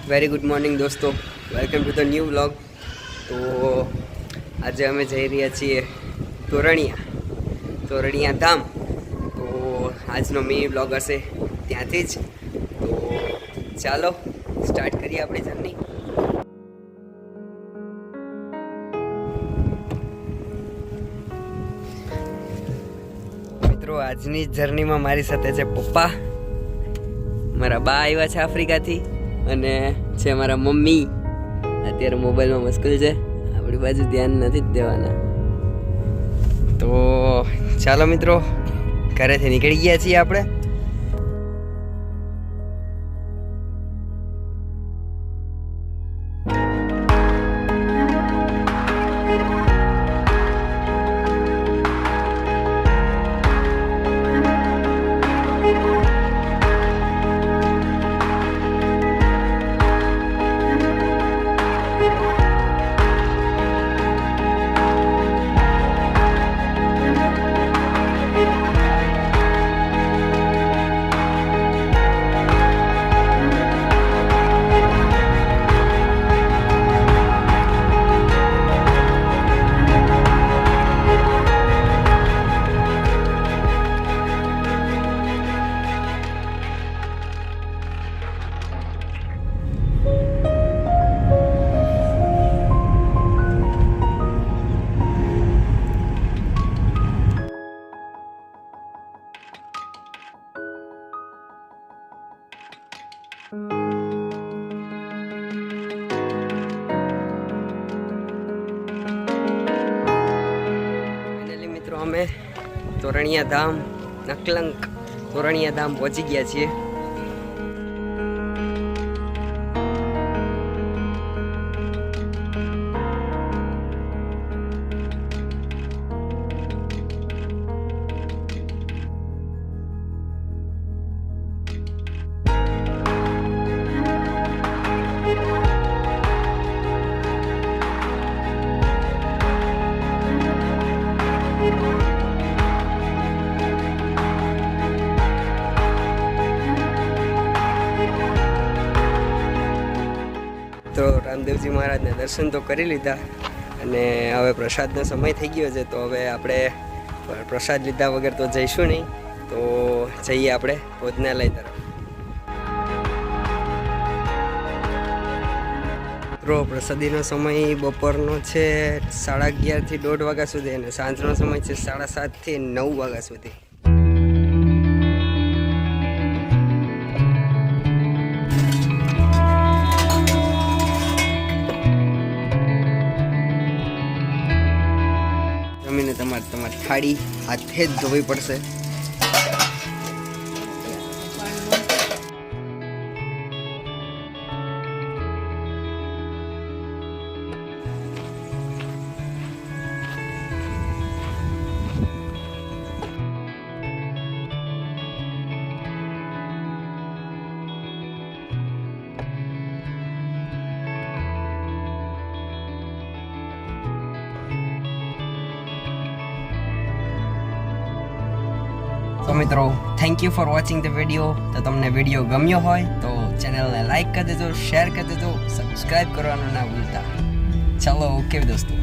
Very good morning દોસ્તો, welcome to the new vlog. તો આજે અમે જઈ રહ્યા છીએ તોરણિયા ધામ. તો આજનો મિની વ્લોગ હશે ત્યાંથી જ. તો ચાલો સ્ટાર્ટ કરીએ આપણી જર્ની. મિત્રો, આજની જર્નીમાં મારી સાથે છે પપ્પા, મારા બા આવ્યા છે આફ્રિકાથી, અને છે મારા મમ્મી. અત્યારે મોબાઈલમાં મસ્કુલ છે, આપણી બાજુ ધ્યાન નથી જ દેવાના. તો ચાલો મિત્રો, ઘરેથી નીકળી ગયા છીએ આપણે. મિત્રો, અમે તોરણિયા ધામ, નકલંક તોરણિયા ધામ પહોંચી ગયા છીએ. તો રામદેવજી મહારાજના દર્શન તો કરી લીધા, અને હવે પ્રસાદનો સમય થઈ ગયો છે. તો હવે આપણે પ્રસાદ લીધા વગર તો જઈશું નહીં. તો જઈએ આપણે ભોજનાલય તરફ. મિત્રો, પ્રસાદીનો સમય બપોરનો છે 11:30 થી 1:30 વાગ્યા સુધી, અને સાંજનો સમય છે 7:30 થી 9 વાગ્યા સુધી. જમીને તમારી થાળી હાથે જ ધોવી પડશે. તો મિત્રો, thank you for watching the video. તો તમને વિડીયો ગમ્યો હોય તો ચેનલને લાઈક કરી દેજો, શેર કરી દેજો, સબસ્ક્રાઈબ કરવાનું ના ભૂલતા. ચાલો, ઓકે દોસ્તો.